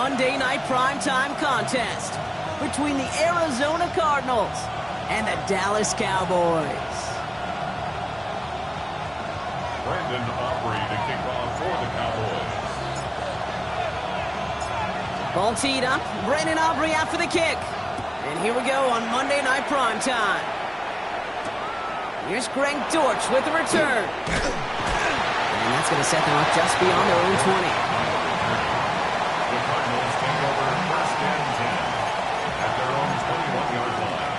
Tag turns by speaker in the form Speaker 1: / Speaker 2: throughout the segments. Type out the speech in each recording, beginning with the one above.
Speaker 1: Monday night primetime contest between the Arizona Cardinals and the Dallas Cowboys.
Speaker 2: Brandon Aubrey to kick off for the Cowboys.
Speaker 1: Ball teed up. Brandon Aubrey out for the kick. And here we go on Monday night primetime. Here's Greg Dortch with the return. And that's going to set them up just beyond their own 20.
Speaker 2: The Cardinals take over first and 10 at their own 21-yard line.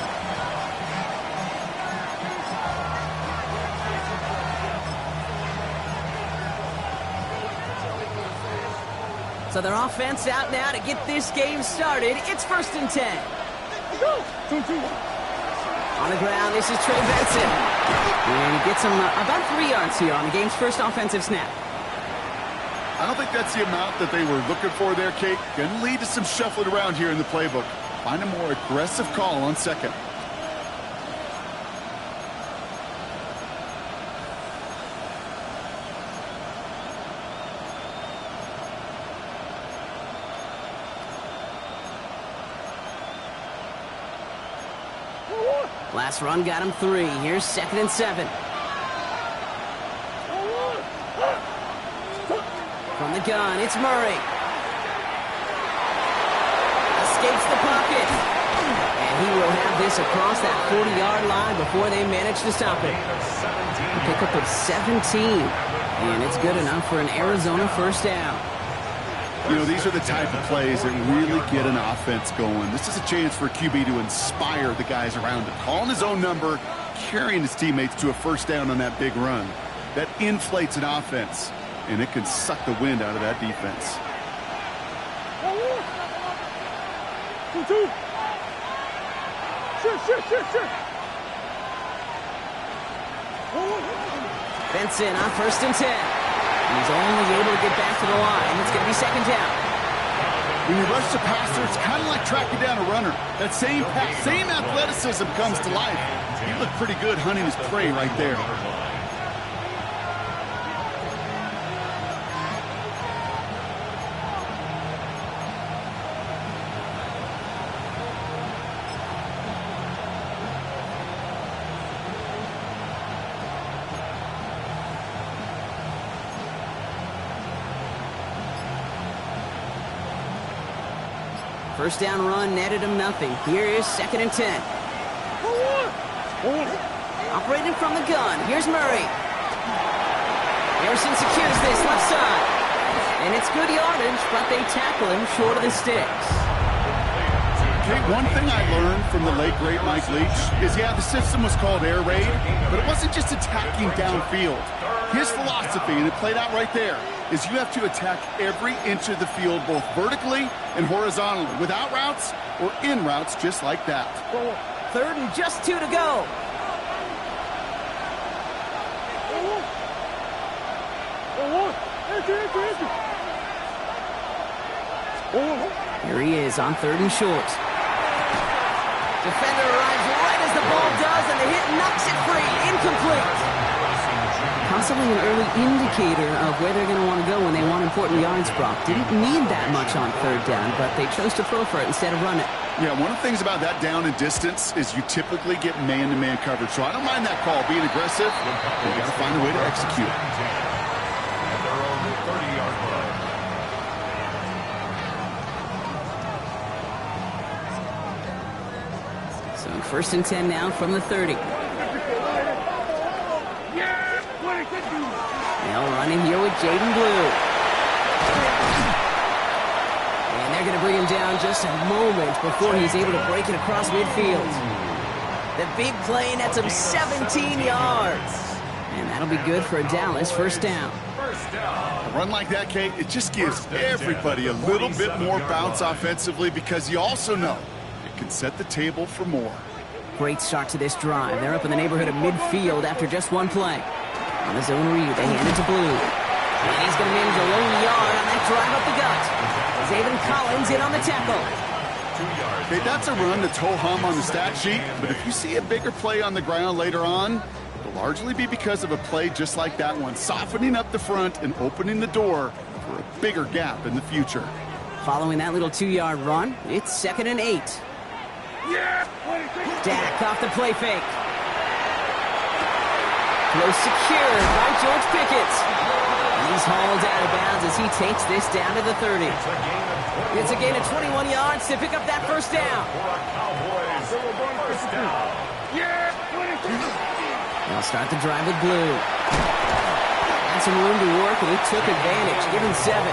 Speaker 1: So their offense out now to get this game started. It's first and 10. On the ground, this is Trey Benson. And he gets him about 3 yards here on the game's first offensive snap.
Speaker 3: I don't think that's the amount that they were looking for there, Kate. Going to lead to some shuffling around here in the playbook. Find a more aggressive call on second.
Speaker 1: Last run got him 3. Here's second and 7. From the gun, it's Murray. Escapes the pocket. And he will have this across that 40-yard line before they manage to stop it. A pickup of 17. And it's good enough for an Arizona first down.
Speaker 3: You know, these are the type of plays that really get an offense going. This is a chance for a QB to inspire the guys around him. Calling his own number, carrying his teammates to a first down on that big run. That inflates an offense, and it can suck the wind out of that defense.
Speaker 1: Benson on first and 10. He's only able to get back to the line. It's going to be second down.
Speaker 3: When you rush the passer, it's kind of like tracking down a runner. That same athleticism comes to life. He looked pretty good hunting his prey right there.
Speaker 1: First down run netted him nothing. Here is second and 10. Operating from the gun. Here's Murray. Harrison secures this left side. And it's good yardage, but they tackle him short of the sticks.
Speaker 3: Okay, one thing I learned from the late, great Mike Leach is, the system was called air raid, but it wasn't just attacking downfield. His philosophy, and it played out right there, is you have to attack every inch of the field, both vertically and horizontally, without routes or in routes just like that.
Speaker 1: Third and just 2 to go. Here he is on third and short. Defender arrives right as the ball does, and the hit knocks it free. Incomplete. Possibly an early indicator of where they're going to want to go when they want important yards, Brock. Didn't need that much on third down, but they chose to throw for it instead of run it.
Speaker 3: Yeah, one of the things about that down and distance is you typically get man-to-man coverage. So I don't mind that call being aggressive. You got to find a way to execute.
Speaker 2: At their own 30-yard line.
Speaker 1: So first and 10 now from the 30. Now running here with Jaden Blue. And they're going to bring him down just a moment before he's able to break it across midfield. The big play nets him 17 yards. And that'll be good for a Dallas first down.
Speaker 3: A run like that, Kate, it just gives everybody a little bit more bounce offensively because you also know it can set the table for more.
Speaker 1: Great start to this drive. They're up in the neighborhood of midfield after just one play. On the zone read, they hand it to Blue. And he's going to manage a lone yard on that drive up the gut. Zaven Collins in on the tackle.
Speaker 3: Okay, that's a run that's ho-hum on the stat sheet, but if you see a bigger play on the ground later on, it'll largely be because of a play just like that one, softening up the front and opening the door for a bigger gap in the future.
Speaker 1: Following that little 2-yard run, it's 2nd and 8. Dak off the play fake. Close secured by George Pickett. He's hauled out of bounds as he takes this down to the 30. It's a gain of 21 yards to pick up that first down. They'll start the drive with Blue. Had some room to work, and he took advantage, giving 7.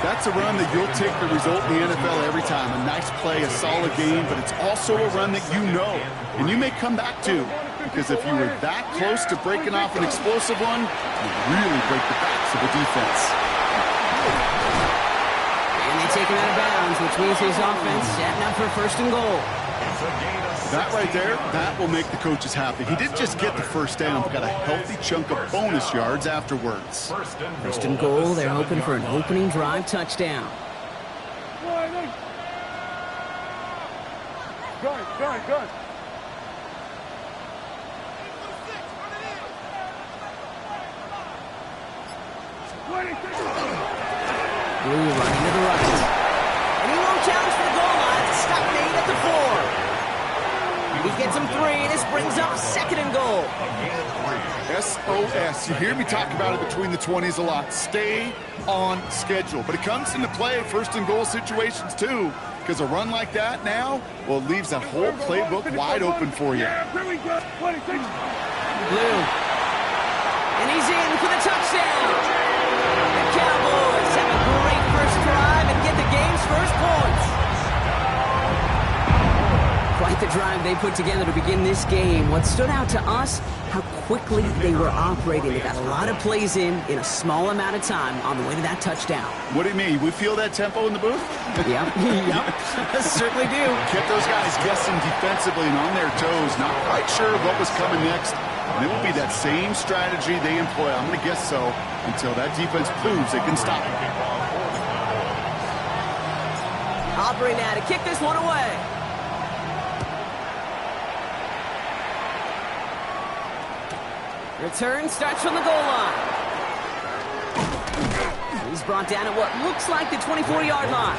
Speaker 3: That's a run that you'll take the result in the NFL every time. A nice play, a solid game, but it's also a run that you know, and you may come back to. Because if you were that close to breaking off an explosive one, you'd really break the backs of the defense.
Speaker 1: And they take him out of bounds, which means his offense setting up for 1st and goal.
Speaker 3: That right there, that will make the coaches happy. He didn't just get the first down, but got a healthy chunk of bonus yards afterwards.
Speaker 1: 1st and goal, they're hoping for an opening drive touchdown.
Speaker 4: Good.
Speaker 1: Blue running to the right. And he won't challenge for the goal line. It's stop made at the 4. He gets him 3, and this brings up 2nd and goal.
Speaker 3: SOS. You hear me talk about it between the 20s a lot. Stay on schedule. But it comes into play 1st and goal situations too. Because a run like that now, well, it leaves that whole playbook wide open for you.
Speaker 1: Blue. And he's in for the touchdown. The Cowboys have a great first drive and get the game's first points. Quite the drive they put together to begin this game. What stood out to us, how quickly they were operating. They got a lot of plays in a small amount of time on the way to that touchdown.
Speaker 3: What do you mean? We feel that tempo in the booth?
Speaker 1: Yep. Certainly do.
Speaker 3: Kept those guys guessing defensively and on their toes, not quite sure what was coming next. And it will be that same strategy they employ, I'm going to guess so, until that defense proves they can stop it.
Speaker 1: Aubrey now to kick this one away. Return starts from the goal line. He's brought down at what looks like the 24-yard line.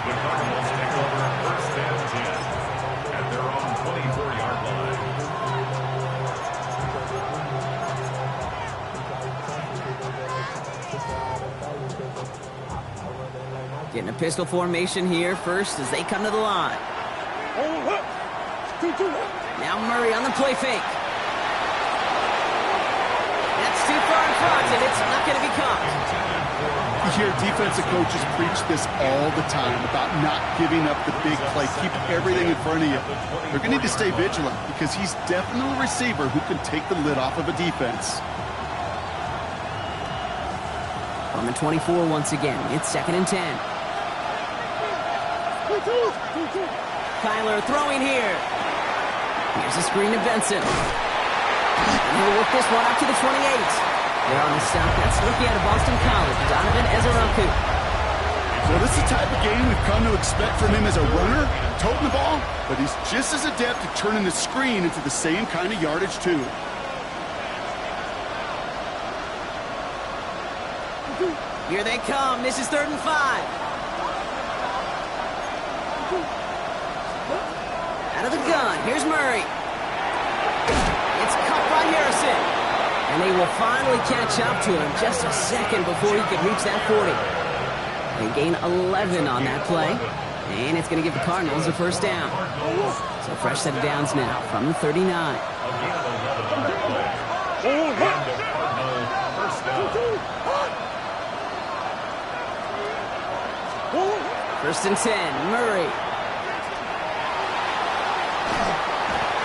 Speaker 2: The Cardinals take over 1st and 10 at their own 24-yard line.
Speaker 1: Getting a pistol formation here first as they come to the line. Now Murray on the play fake. That's too far in front, and it's not going to be caught.
Speaker 3: You hear defensive coaches preach this all the time about not giving up the big play. Keep everything in front of you. They're going to need to stay vigilant because he's definitely a receiver who can take the lid off of a defense.
Speaker 1: On the 24 once again, it's 2nd and 10. Kyler throwing here. Here's a screen to Benson. And he'll work this one up to the 28. They're on the stop. That's rookie out of Boston College, Donovan Ezeraku.
Speaker 3: Well, this is the type of game we've come to expect from him as a runner, toting the ball, but he's just as adept at turning the screen into the same kind of yardage, too.
Speaker 1: Here they come. This is 3rd and 5. Out of the gun. Here's Murray. It's caught by Harrison. And they will finally catch up to him just a second before he could reach that 40. They gain 11 on that play. And it's going to give the Cardinals a first down. So fresh set of downs now from the 39. First and 10, Murray.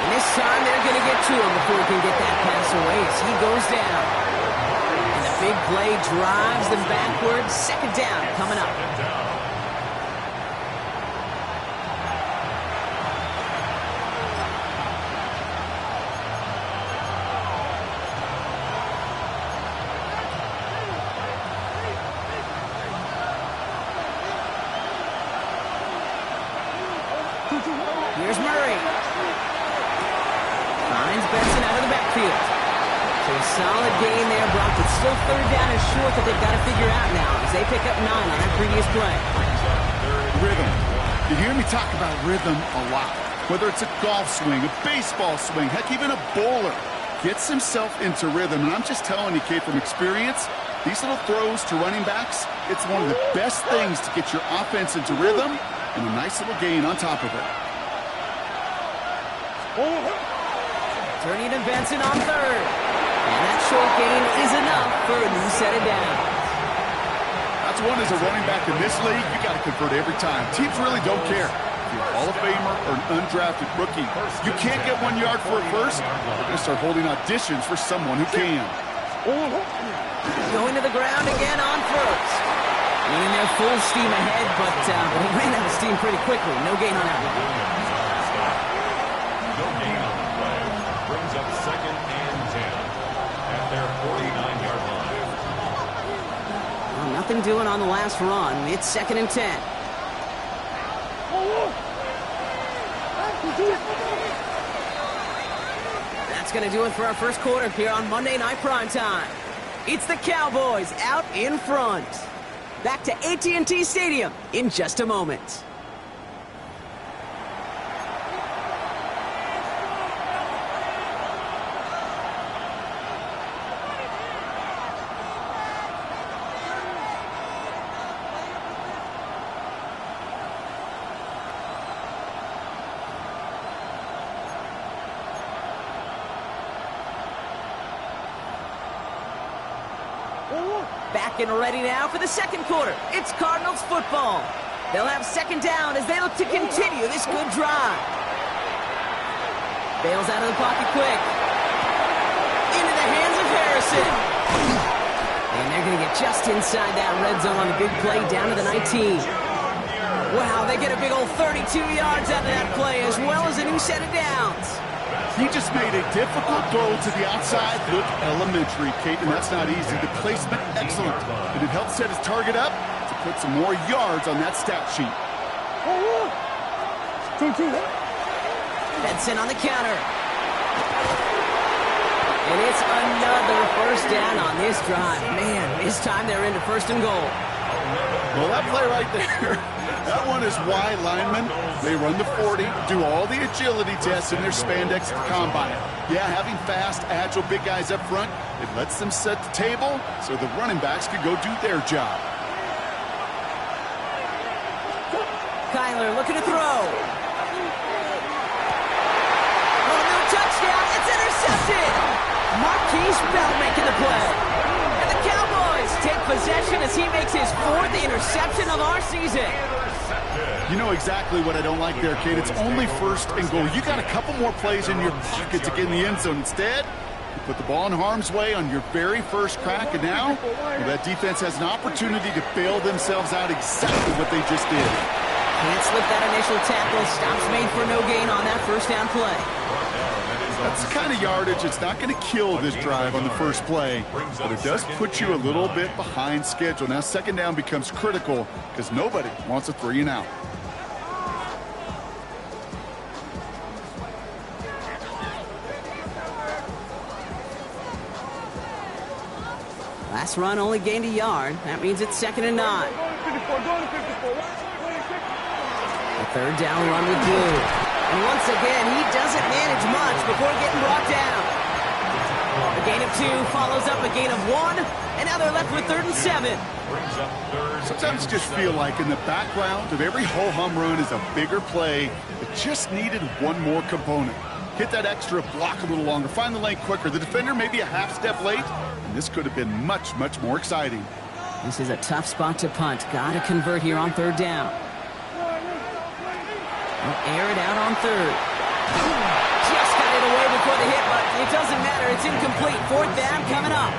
Speaker 1: And this time they're going to get to him before he can get that pass away as he goes down. And the big play drives them backwards. 2nd down coming up. Here's Murray. Finds Benson out of the backfield. So a solid gain there, Brock, but still third down and short that they've got to figure out now as they pick up 9 on that previous play.
Speaker 3: Rhythm. You hear me talk about rhythm a lot. Whether it's a golf swing, a baseball swing, heck, even a bowler gets himself into rhythm. And I'm just telling you, kid, from experience, these little throws to running backs, it's one of the best things to get your offense into rhythm and a nice little gain on top of it.
Speaker 1: Turning to Benson on third. And that short gain is enough for a new set of downs.
Speaker 3: That's one as a running back in this league, you got to convert every time. Teams really don't care. If you're a Hall of Famer or an undrafted rookie, you can't get 1 yard for a first. They're going to start holding auditions for someone who can.
Speaker 1: Going to the ground again on first. In there full steam ahead, but he ran out of steam pretty quickly. No gain on that one.
Speaker 2: No gain on the play. Brings up 2nd and 10 at their 49-yard line.
Speaker 1: Well, nothing doing on the last run. It's 2nd and 10. That's going to do it for our first quarter here on Monday Night Primetime. It's the Cowboys out in front. Back to AT&T Stadium in just a moment. Back and ready now for the second quarter. It's Cardinals football. They'll have 2nd down as they look to continue this good drive. Bails out of the pocket quick. Into the hands of Harrison. And they're going to get just inside that red zone on the big play down to the 19. Wow, they get a big old 32 yards out of that play as well as a new set of downs.
Speaker 3: He just made a difficult throw to the outside. Look elementary, Kate, and that's not easy. The placement, excellent. And it helped set his target up to put some more yards on that stat sheet.
Speaker 1: Benson on the counter. And it's another first down on this drive. Man, this time they're into 1st and goal.
Speaker 3: Well, that play right there, that one is why linemen, they run the 40, do all the agility tests in their spandex at the combine. Yeah, having fast, agile, big guys up front, it lets them set the table so the running backs can go do their job.
Speaker 1: Kyler looking to throw. Oh, no touchdown. It's intercepted. Marquise Bell making the play. And the Cowboys take possession as he makes his 4th interception of our season.
Speaker 3: You know exactly what I don't like there, kid. It's only 1st and goal. You got a couple more plays in your pocket to get in the end zone. Instead, you put the ball in harm's way on your very first crack, and now well, that defense has an opportunity to bail themselves out exactly what they just did.
Speaker 1: Can't slip that initial tackle. Stops made for no gain on that first down play.
Speaker 3: That's the kind of yardage it's not going to kill this drive on the first play, but it does put you a little bit behind schedule. Now 2nd down becomes critical because nobody wants a 3 and out.
Speaker 1: Last run only gained a yard. That means it's 2nd and 9. A 3rd down run with Blue. And once again, he doesn't manage much before getting brought down. A gain of 2 follows up a gain of 1, and now they're left with 3rd and 7.
Speaker 3: Sometimes just feel like in the background of every ho-hum run is a bigger play that just needed one more component. Hit that extra block a little longer, find the lane quicker. The defender may be a half step late, and this could have been much, much more exciting.
Speaker 1: This is a tough spot to punt. Got to convert here on 3rd down. Air it out on 3rd. Just got it away before the hit, but it doesn't matter. It's incomplete. 4th down coming up.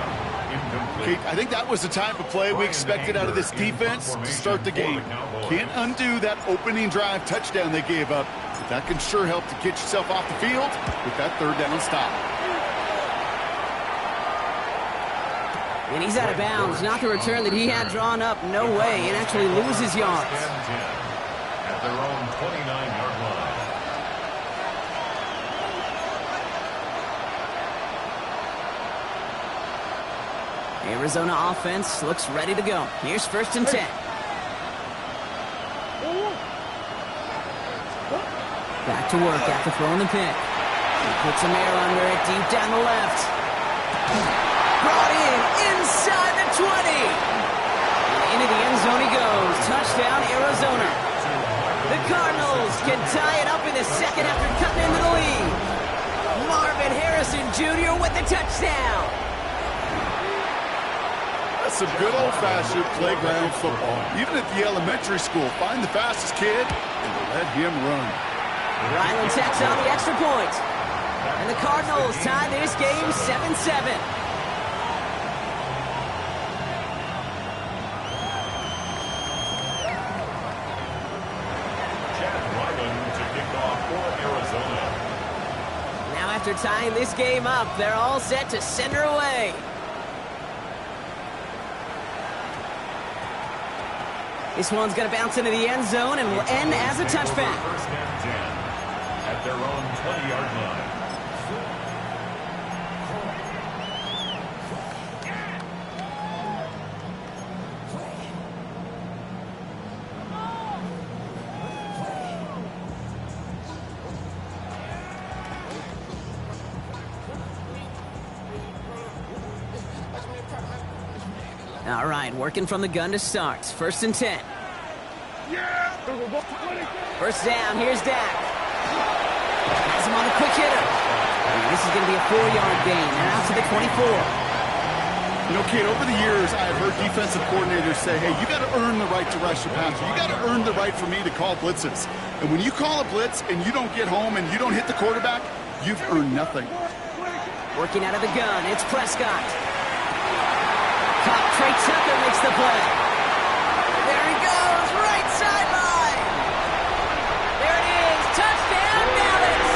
Speaker 3: Kate, I think that was the type of play we expected out of this defense to start the game. Can't undo that opening drive touchdown they gave up, but that can sure help to get yourself off the field with that 3rd down stop.
Speaker 1: And he's out of bounds. Not the return that he had drawn up. No way. It actually loses yards.
Speaker 2: At their own 29-yard line.
Speaker 1: Arizona offense looks ready to go. Here's 1st and 10. Back to work after throwing the pick. He puts some air under it deep down the left. Brought in inside the 20. And into the end zone he goes. Touchdown, Arizona. The Cardinals can tie it up in the second after cutting into the lead. Marvin Harrison Jr. with the touchdown.
Speaker 3: That's some good old-fashioned playground football. Even at the elementary school, find the fastest kid and let him run.
Speaker 1: Ryland tacks on the extra point. And the Cardinals tie this game 7-7. Now after tying this game up, they're all set to send her away. This one's going to bounce into the end zone and will end as a touchback.
Speaker 2: 1st and 10 at their own 20-yard line.
Speaker 1: All right, working from the gun to start. 1st and 10. First down, here's Dak. Has him on a quick hitter. And this is going to be a 4-yard gain. They're out to the 24.
Speaker 3: You know, Kate, over the years, I've heard defensive coordinators say, hey, you got to earn the right to rush your passer. You got to earn the right for me to call blitzes. And when you call a blitz and you don't get home and you don't hit the quarterback, you've earned nothing.
Speaker 1: Working out of the gun, it's Prescott. Caught. Trey Tucker makes the play. There he goes, right sideline. There it is, touchdown Dallas.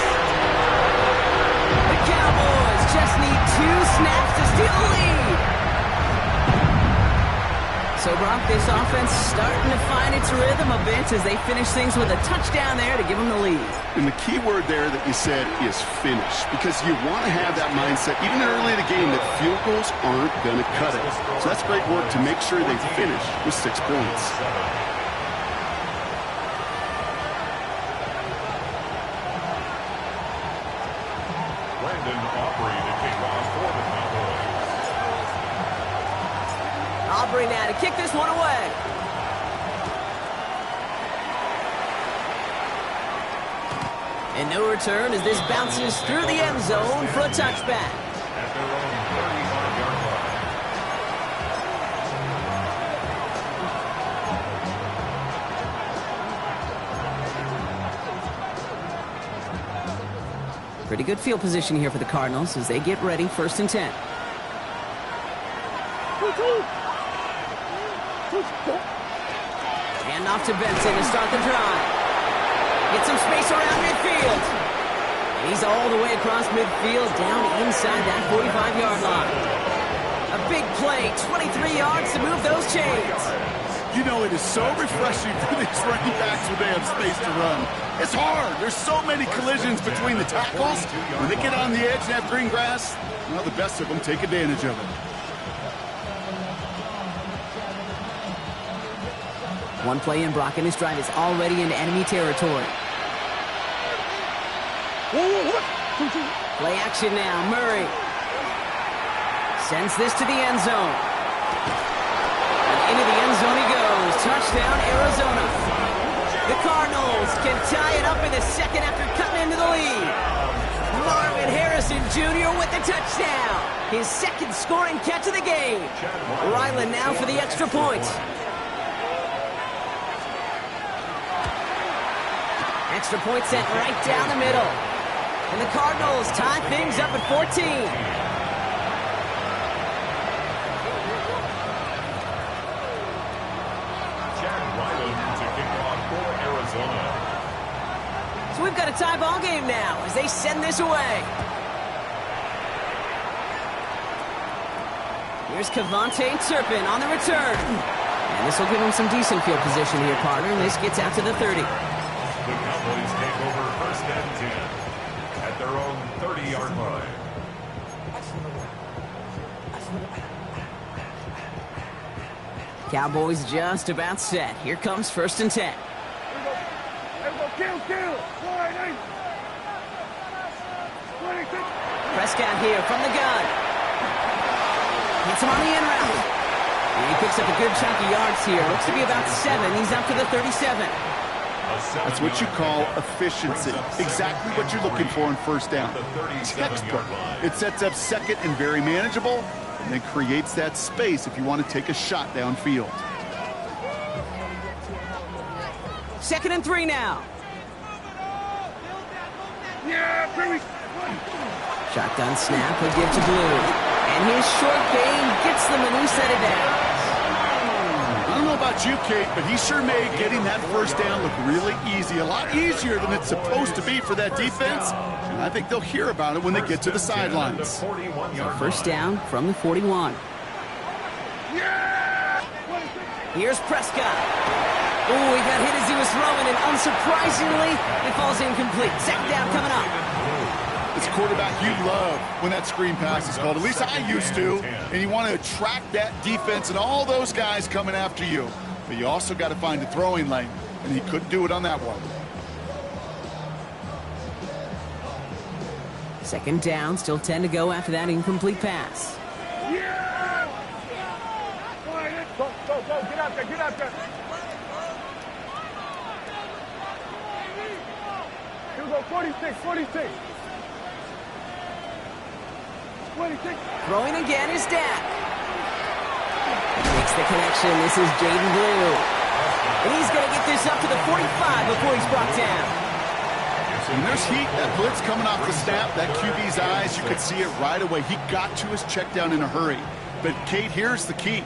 Speaker 1: The Cowboys just need 2 snaps to steal the lead. So, Brock, this offense starting to find its rhythm a bit as they finish things with a touchdown there to give them the lead.
Speaker 3: And the key word there that you said is finish, because you want to have that mindset, even early in the game, that field goals aren't going to cut it. So that's great work to make sure they finish with 6 points.
Speaker 2: Brandon Aubrey to kick off for the Cowboys.
Speaker 1: Aubrey now to kick this one away. And no return as this bounces through the end zone for a touchback.
Speaker 2: At their own 35-yard line.
Speaker 1: Pretty good field position here for the Cardinals as they get ready, 1st and 10. Hand off to Benson to start the drive. Get some space around midfield. And he's all the way across midfield, down inside that 45-yard line. A big play, 23 yards to move those chains.
Speaker 3: You know, it is so refreshing for these running backs when they have space to run. It's hard. There's so many collisions between the tackles. When they get on the edge and have green grass, well, the best of them take advantage of it.
Speaker 1: One play in, Brock, and his drive is already into enemy territory. Play action now, Murray. Sends this to the end zone. And into the end zone he goes. Touchdown, Arizona. The Cardinals can tie it up in the second after cutting into the lead. Marvin Harrison Jr. with the touchdown. His second scoring catch of the game. Ryland now for the extra point. Extra point sent right down the middle. And the Cardinals tie things up at 14.
Speaker 2: Chad Ryland to kick off for Arizona.
Speaker 1: So we've got a tie ball game now as they send this away. Here's Kevontae Turpin on the return. And this will give him some decent field position here, partner. And this gets out to the 30.
Speaker 2: The Cowboys take over 1st and 10 at their own 30-yard line.
Speaker 1: Cowboys just about set. Here comes 1st and 10. Prescott here from the gun. Hits him on the in route. And he picks up a good chunk of yards here. Looks to be about 7. He's up to the 37.
Speaker 3: That's what you call efficiency. Exactly what you're looking for in 1st down. Textbook. It sets up 2nd and very manageable, and then creates that space if you want to take a shot downfield.
Speaker 1: 2nd and 3 now. Shotgun snap, he'll give to Blue. And his short game gets them a new set of downs.
Speaker 3: I don't know about you, Kate, but he sure made getting that 1st down look really easy. A lot easier than it's supposed to be for that defense. And I think they'll hear about it when they get to the sidelines.
Speaker 1: So 1st down from the 41. Here's Prescott. Oh, he got hit as he was throwing, and unsurprisingly, it falls incomplete. 2nd down coming up.
Speaker 3: It's a quarterback you love when that screen pass is called. At least I used to. And you want to attract that defense and all those guys coming after you. But you also got to find a throwing lane. And he couldn't do it on that one.
Speaker 1: 2nd down, still 10 to go after that incomplete pass.
Speaker 4: Go, get out there. Here we go, 46.
Speaker 1: Throwing again is Dak. Makes the connection. This is Jaden Blue. And he's going to get this up to the 45 before he's brought down.
Speaker 3: And there's heat. That blitz coming off the snap, that QB's eyes, you could see it right away. He got to his check down in a hurry. But, Kate, here's the key.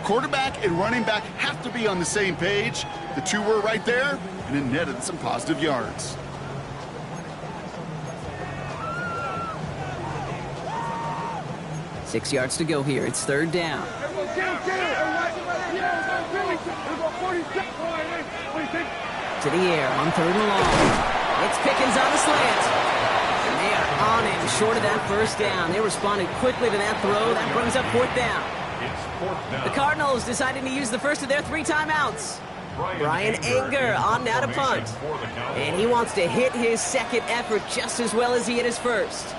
Speaker 3: Quarterback and running back have to be on the same page. The two were right there, and it netted some positive yards.
Speaker 1: Six yards to go here. It's 3rd down. To the air on 3rd and long. It's Pickens on the slant. And they are on him short of that 1st down. They responded quickly to that throw. That brings up 4th down. The Cardinals deciding to use the first of their 3 timeouts. Brian Anger on now to punt. And he wants to hit his 2nd effort just as well as he hit his 1st.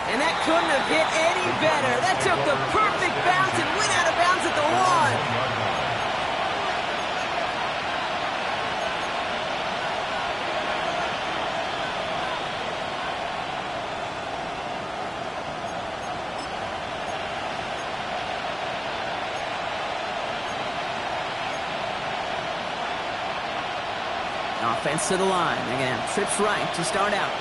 Speaker 1: And that couldn't have hit any better. That took the perfect bounce and went out of bounds at the 1. Offense to the line. They're going to have trips right to start out.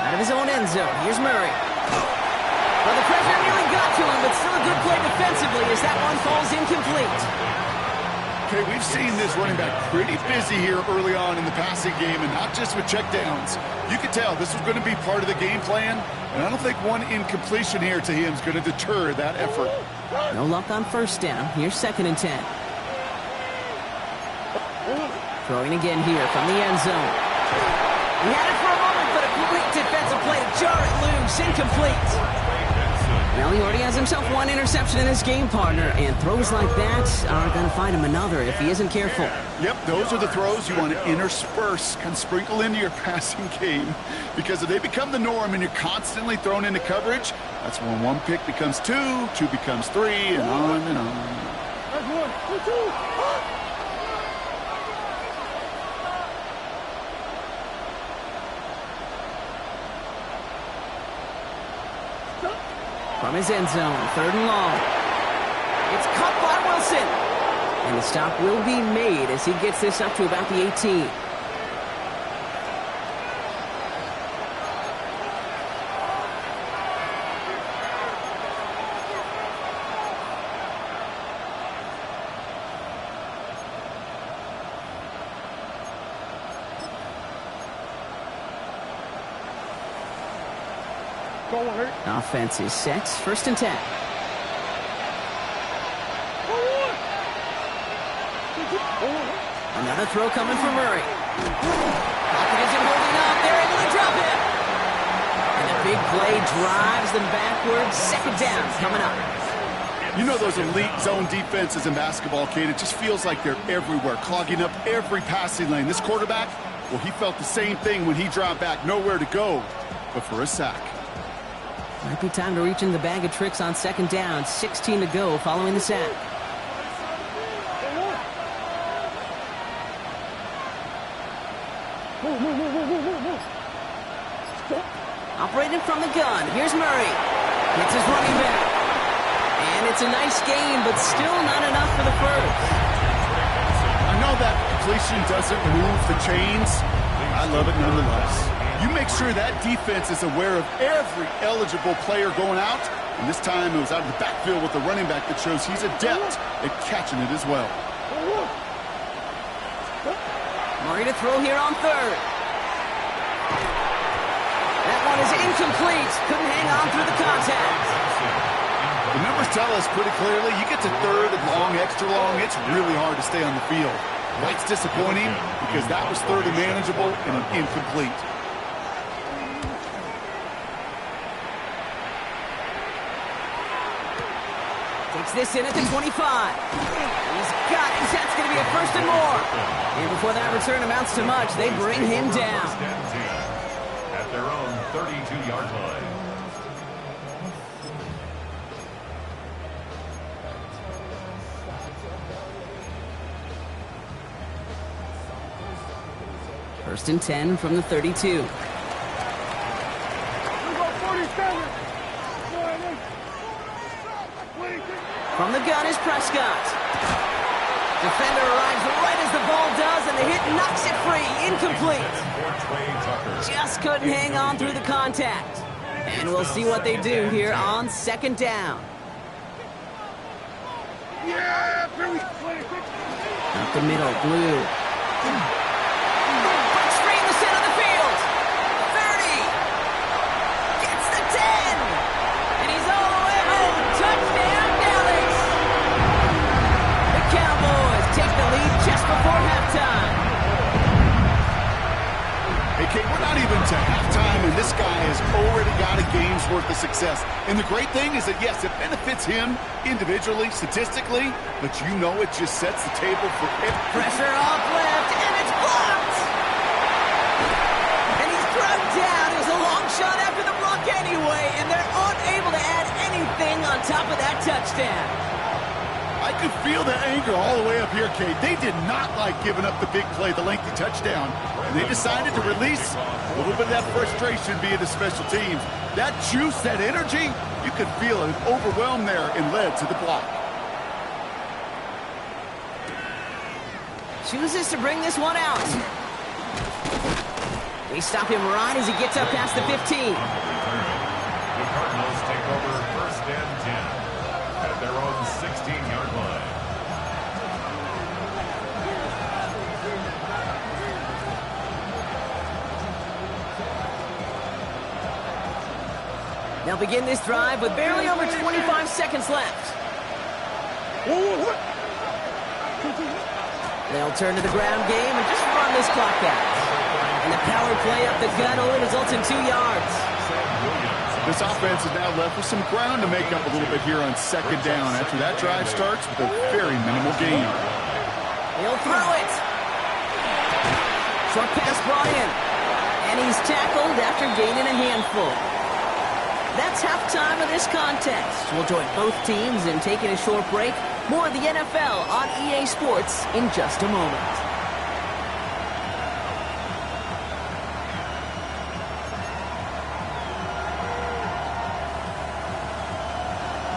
Speaker 1: Out of his own end zone. Here's Murray. Well, the pressure nearly got to him, but still a good play defensively as that one falls incomplete.
Speaker 3: Okay, we've seen this running back pretty busy here early on in the passing game, and not just with checkdowns. You could tell this was going to be part of the game plan, and I don't think one incompletion here to him is going to deter that effort.
Speaker 1: No luck on 1st down. Here's 2nd and 10. Throwing again here from the end zone. He had it for a moment, but a great defensive play to jar it loose. Incomplete. Well, he already has himself 1 interception in his game, partner, and throws like that are going to find him another if he isn't careful.
Speaker 3: Yep, those are the throws you want to intersperse, kind of sprinkle into your passing game, because if they become the norm and you're constantly thrown into coverage, that's when 1 pick becomes 2, 2 becomes 3, and on and on.
Speaker 4: That's 1, 2, 2.
Speaker 1: From his end zone, 3rd and long. It's caught by Wilson. And the stop will be made as he gets this up to about the 18. Offense is set. 1st and 10. Another throw coming from Murray. Pocket isn't holding up. They're able to drop him. And the big play drives them backwards. Second down coming up.
Speaker 3: You know those elite zone defenses in basketball, Kate, it just feels like they're everywhere, clogging up every passing lane. This quarterback, well, he felt the same thing when he dropped back, nowhere to go but for a sack.
Speaker 1: Might be time to reach in the bag of tricks on second down. 16 to go following the sack. Operating from the gun, here's Murray. Gets his running back. And it's a nice game, but still not enough for the first.
Speaker 3: I know that completion doesn't move the chains. I love it nonetheless. You make sure that defense is aware of every eligible player going out. And this time it was out of the backfield with the running back that shows he's adept at catching it as well.
Speaker 1: Murray to throw here on third. That one is incomplete. Couldn't hang on through the contact.
Speaker 3: The numbers tell us pretty clearly, you get to third and long, extra long, it's really hard to stay on the field. That's disappointing because that was third and manageable and an incomplete.
Speaker 1: Takes this in at the 25. He's got it. That's going to be a first and more. And before that return amounts to much, they bring him down.
Speaker 2: At their own 32-yard line.
Speaker 1: First and 10 from the 32. From the gun is Prescott. Defender arrives right as the ball does, and the hit knocks it free. Incomplete. Just couldn't hang on through the contact. And we'll see what they do here on second down. Up the middle, Blue. Breaks free in the center of the field. 30. Gets the 10. And he's all the way home. Touchdown, Dallas. The Cowboys take the lead just before halftime.
Speaker 3: Hey, Kate, we're not even to halftime, and this guy has already got a game's worth of success. And the great thing is that, yes, it benefits him individually, statistically, but you know it just sets the table for every...
Speaker 1: Pressure off left, and it's blocked! And he's drugged down. It was a long shot after the block anyway, and they're unable to add anything on top of that touchdown.
Speaker 3: I could feel the anger all the way up here, Kate. They did not like giving up the big play, the lengthy touchdown. And they decided to release a little bit of that frustration via the special teams. That juice, that energy, you could feel it overwhelmed there and led to the block.
Speaker 1: Chooses to bring this one out. They stop him right as he gets up past the 15.
Speaker 2: The Cardinals take over first and 10 at their own 16-yard line.
Speaker 1: They'll begin this drive with barely over 25 seconds left. They'll turn to the ground game and just run this clock out. And the power play up the gut only results in 2 yards.
Speaker 3: This offense is now left with some ground to make up a little bit here on second down after that drive starts with a very minimal gain.
Speaker 1: He'll throw it. Short pass brought in. And he's tackled after gaining a handful. That's halftime of this contest. We'll join both teams in taking a short break. More of the NFL on EA Sports in just a moment.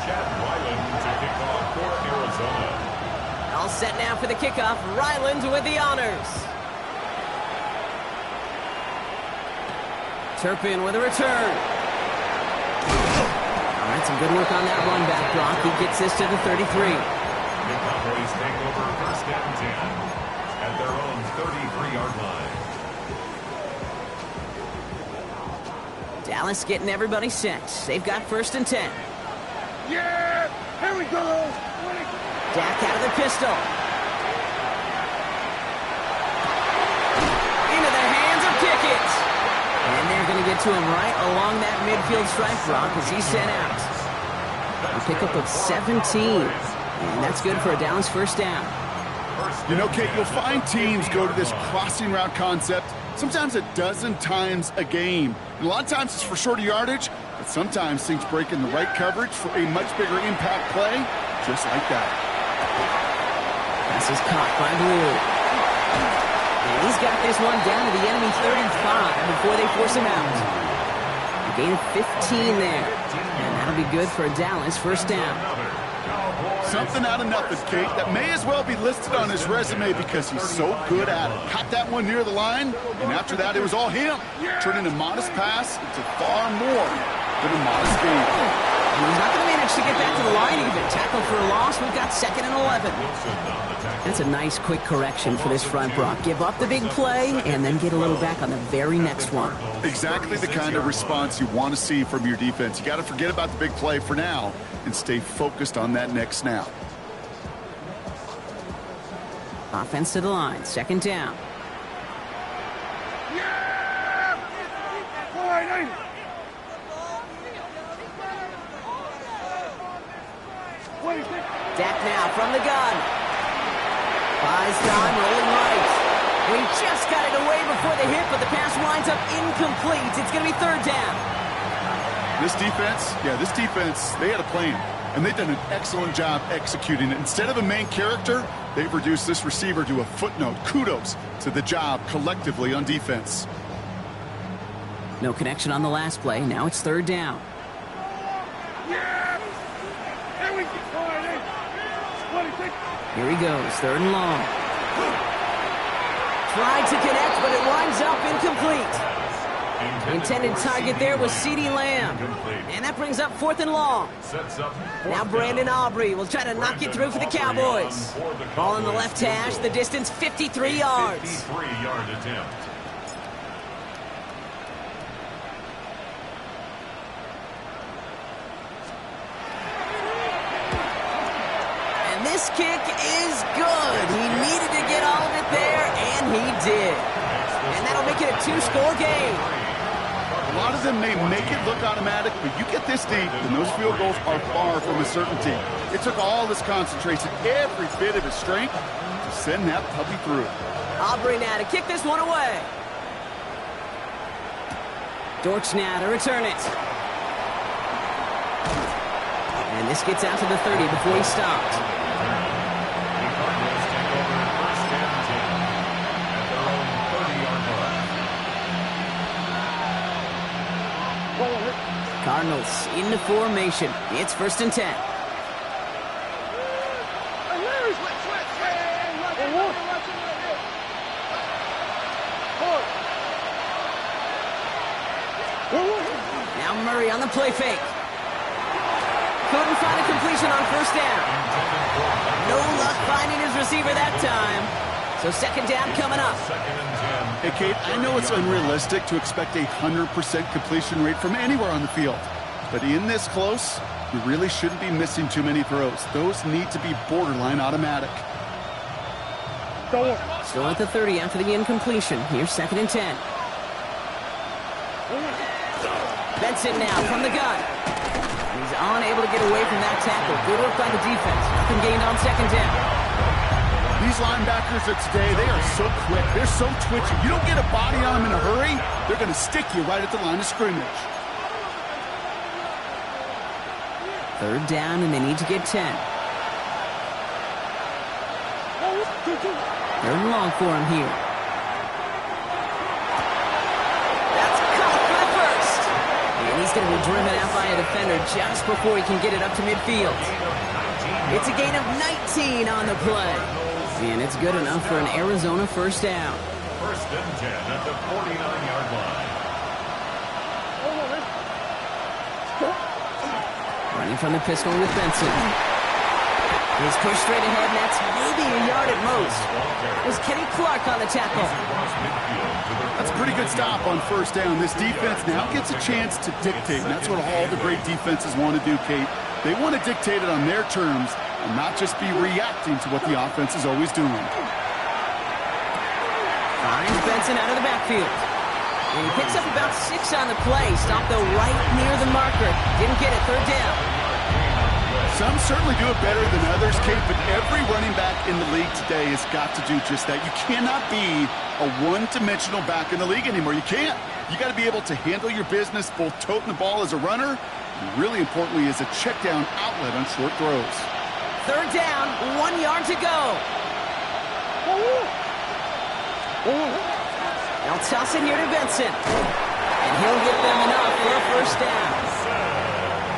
Speaker 2: Chad Ryland to kick off for Arizona.
Speaker 1: All set now for the kickoff. Ryland with the honors. Turpin with a return. All right, some good work on that run back, Brock. He gets this to the 33.
Speaker 2: The Cowboys take over first and 10 at their own 33-yard line.
Speaker 1: Dallas getting everybody set. They've got first and 10.
Speaker 4: Yeah! Here we go!
Speaker 1: Dak out of the pistol. get to him right along that midfield strike, Brock, as he's sent out. A pickup of 17. And that's good for a Dallas first down.
Speaker 3: You know, Kate, you'll find teams go to this crossing route concept sometimes a dozen times a game. And a lot of times it's for shorter yardage, but sometimes things break in the right coverage for a much bigger impact play, just like that.
Speaker 1: Pass is caught by Blue. And he's got this one down to the enemy 35 before they force him out. A gain of 15 there. And that'll be good for a Dallas first down.
Speaker 3: Something out of nothing, Kate, that may as well be listed on his resume because he's so good at it. Caught that one near the line, and after that, it was all him. Turning a modest pass into far more than a modest gain.
Speaker 1: And he's not going to manage to get back to the line even. Tackle for a loss. We've got 2nd and 11. That's a nice quick correction for this front, Brock. Give up the big play and then get a little back on the very next one.
Speaker 3: Exactly the kind of response you want to see from your defense. You got to forget about the big play for now and stay focused on that next snap.
Speaker 1: Offense to the line. 2nd down. Dak now from the gun. Buys time, rolling right. We just got it away before the hit, but the pass winds up incomplete. It's going to be 3rd down.
Speaker 3: This defense, they had a plan, and they've done an excellent job executing it. Instead of a main character, they've reduced this receiver to a footnote. Kudos to the job collectively on defense.
Speaker 1: No connection on the last play. Now it's 3rd down. Here he goes, 3rd and long. Tried to connect, but it winds up incomplete. The intended target there was CeeDee Lamb. And that brings up 4th and long. Now Brandon Aubrey will try to knock it through for the Cowboys. Ball in the left hash, the distance 53 yards.
Speaker 2: 53-yard attempt.
Speaker 1: And this kick is good. He needed to get all of it there, and he did. And that'll make it a 2-score game.
Speaker 3: A lot of them may make it look automatic, but you get this deep, and those field goals are far from a certainty. It took all his concentration, every bit of his strength, to send that puppy through.
Speaker 1: Aubrey now to kick this one away. Dortch now to return it. And this gets out to the 30 before he stopped. Cardinals into formation. It's 1st and 10. Now Murray on the play fake. Couldn't find a completion on 1st down. No luck finding his receiver that time. So 2nd down coming up.
Speaker 3: Hey, Kate, I know it's unrealistic to expect a 100% completion rate from anywhere on the field. But in this close, you really shouldn't be missing too many throws. Those need to be borderline automatic.
Speaker 1: Still at the 30 after the incompletion. Here's 2nd and 10. Benson now from the gun. He's unable to get away from that tackle. Good work by the defense. Nothing gained on 2nd down.
Speaker 3: These linebackers of today, they are so quick. They're so twitchy. You don't get a body on them in a hurry, they're going to stick you right at the line of scrimmage.
Speaker 1: 3rd down, and they need to get 10. 3rd and long for him here. That's caught for the 1st. And he's going to be driven out by a defender just before he can get it up to midfield. It's a gain of 19 on the play. And it's good enough for an Arizona 1st down.
Speaker 2: 1st and 10 at the 49-yard line.
Speaker 1: Running from the pistol with Benson. He's pushed straight ahead, and that's maybe a yard at most. It was Kenny Clark on the tackle.
Speaker 3: That's a pretty good stop on 1st down. This defense now gets a chance to dictate, and that's what all the great defenses want to do, Kate. They want to dictate it on their terms and not just be reacting to what the offense is always doing.
Speaker 1: Finds Benson out of the backfield. And he picks up about 6 on the play. Stopped, though, right near the marker. Didn't get it. Third down.
Speaker 3: Some certainly do it better than others, Kate, but every running back in the league today has got to do just that. You cannot be a one-dimensional back in the league anymore. You can't. You got to be able to handle your business, both toting the ball as a runner, and really importantly as a check-down outlet on short throws.
Speaker 1: Third down, 1 yard to go. They'll toss it here to Benson. And he'll get them enough for a first down.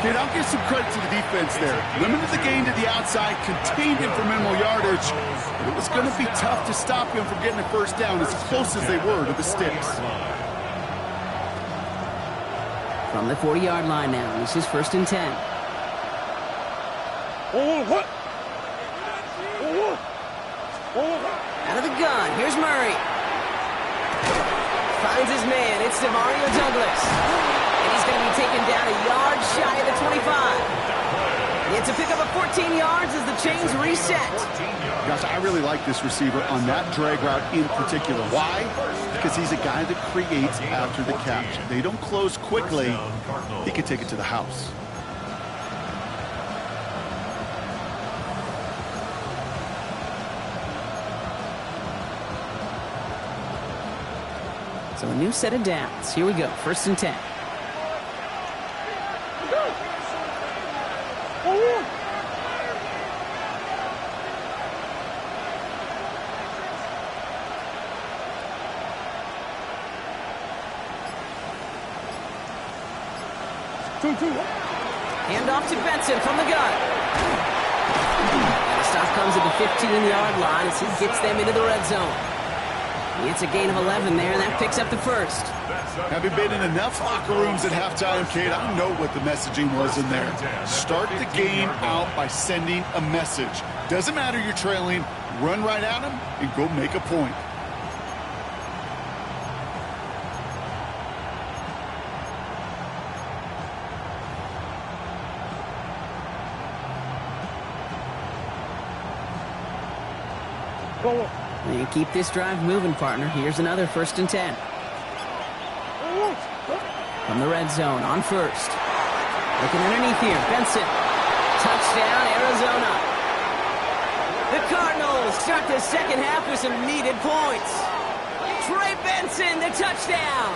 Speaker 3: Kid, I'll give some credit to the defense there. Limited the gain to the outside, contained him for minimal yardage. But it was going to be tough to stop him from getting a first down as close as they were to the sticks.
Speaker 1: From the 40-yard line now, this is 1st and 10. Out of the gun, here's Murray. Finds his man, it's Demario Douglas. And he's going to be taken down a yard shy of the 25. It's a pickup of 14 yards as the chains reset.
Speaker 3: Gosh, I really like this receiver on that drag route in particular. Why? Because he's a guy that creates after the catch. They don't close quickly. He can take it to the house.
Speaker 1: So a new set of downs. Here we go, 1st and 10. Hand off to Benson from the gun. And the stop comes at the 15-yard line as he gets them into the red zone. It's a gain of 11 there, and that picks up the first.
Speaker 3: Having been in enough locker rooms at halftime, Kate, I know what the messaging was in there. Start the game out by sending a message. Doesn't matter you're trailing, run right at them and go make a point.
Speaker 1: And keep this drive moving, partner. Here's another 1st and 10. From the red zone on 1st. Looking underneath here. Benson. Touchdown, Arizona. The Cardinals start the second half with some needed points. Trey Benson, the touchdown.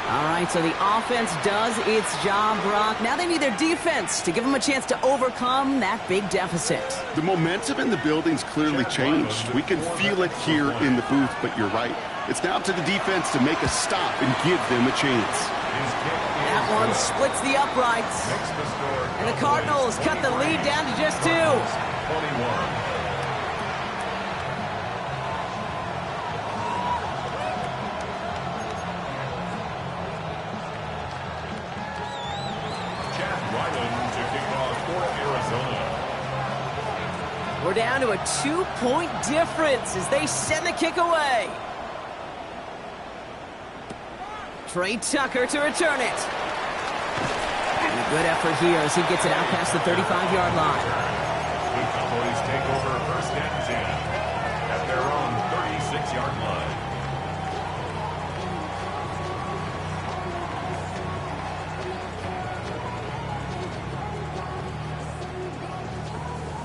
Speaker 1: All right, so the offense does its job, Brock. Now they need their defense to give them a chance to overcome that big deficit.
Speaker 3: The momentum in the building's clearly changed. We can feel it here in the booth, but you're right. It's now up to the defense to make a stop and give them a chance.
Speaker 1: That one splits the uprights. And the Cardinals cut the lead down to just 2.
Speaker 2: 21.
Speaker 1: We're down to a 2-point difference as they send the kick away. Trey Tucker to return it. And a good effort here as he gets it out past the 35-yard line.
Speaker 2: The Cowboys take over 1st and 10 at their own 36-yard line.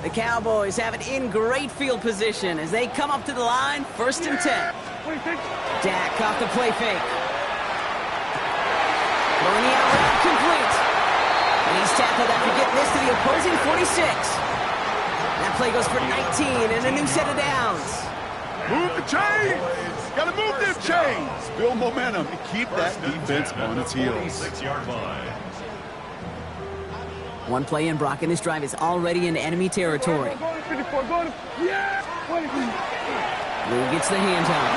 Speaker 1: The Cowboys have it in great field position as they come up to the line, 1st and 10. Dak off the play fake. Throwing the out route complete. And he's tackled after getting this to the opposing 46. That play goes for 19 and a new set of downs.
Speaker 3: Move the chains! Gotta move them chains! Build momentum and keep that defense on its heels.
Speaker 2: 46-yard line.
Speaker 1: One play in, Brock, and this drive is already in enemy territory. Lou gets the handoff.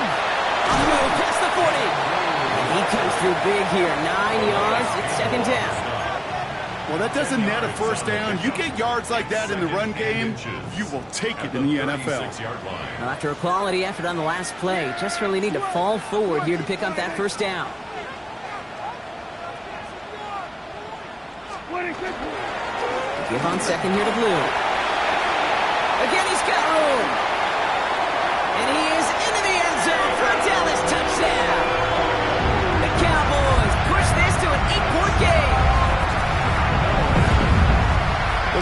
Speaker 1: Lou past the 40. And he comes through big here. 9 yards. It's 2nd down.
Speaker 3: Well, that doesn't net a first down. You get yards like that in the run game, you will take it in the NFL.
Speaker 1: Now, after a quality effort on the last play, just really need to fall forward here to pick up that first down. Give on 2nd here to Blue. Again, he's got room. And he is into the end zone for a Dallas touchdown.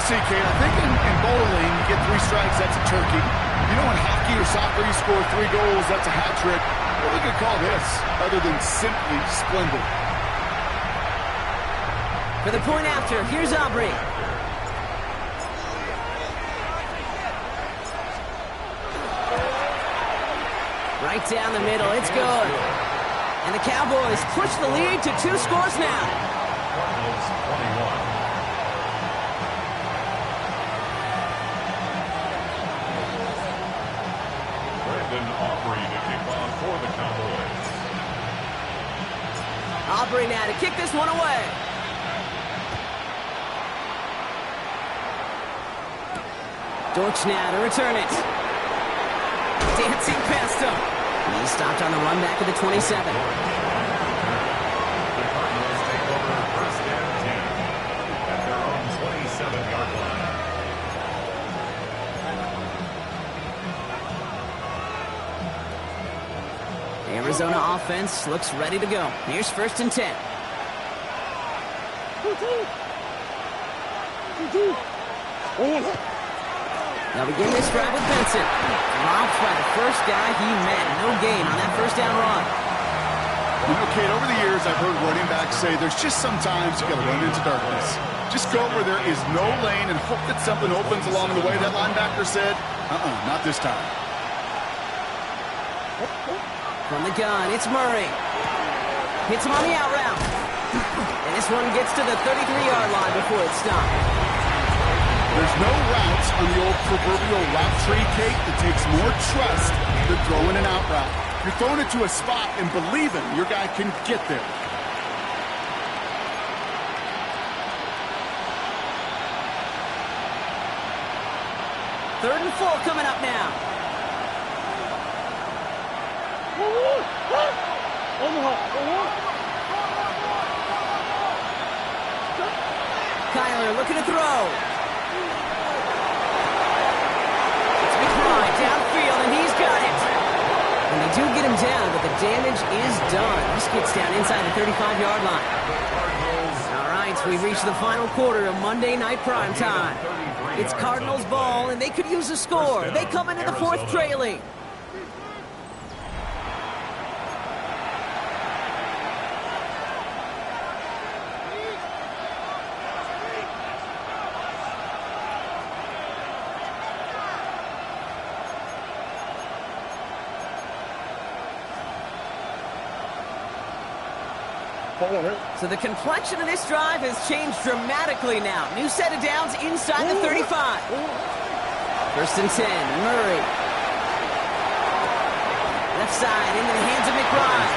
Speaker 3: Well, see, Kate, I think in bowling, you get 3 strikes, that's a turkey. You know, in hockey or soccer, you score 3 goals, that's a hat trick. What we could call this, other than simply splendid?
Speaker 1: For the point after, here's Aubrey. Right down the middle, it's good. And the Cowboys push the lead to 2 scores now.
Speaker 2: Cardinals 21. Brandon Aubrey to kick off for the Cowboys.
Speaker 1: Aubrey now to kick this one away. Dortch now to return it. Dancing past him. He stopped on the run back at the 27.
Speaker 2: The Cardinals take over first and 10 at their own 27-yard line.
Speaker 1: Arizona offense looks ready to go. Here's first and 10. They'll begin this drive with Benson. Dropped by the first guy he met. No gain on that first down run.
Speaker 3: You know, Kate, over the years, I've heard running backs say there's just sometimes you got to run into darkness. Just go where there is no lane and hope that something opens along the way. That linebacker said, not this time.
Speaker 1: From the gun, it's Murray. Hits him on the out route. And this one gets to the 33-yard line before it's stopped.
Speaker 3: There's no routes on the old proverbial route tree, Kate, that takes more trust than throwing an out route. You're throwing it to a spot and believing your guy can get there.
Speaker 1: Third and full coming up now. Kyler looking to throw. It's McBride downfield, and he's got it. And they do get him down, but the damage is done. This gets down inside the 35-yard line. All right, we've reached the final quarter of Monday Night Prime Time. It's Cardinals ball, and they could use a score. They come into the fourth trailing. So the complexion of this drive has changed dramatically now. New set of downs inside the 35. First and 10, Murray. Left side into the hands of McBride.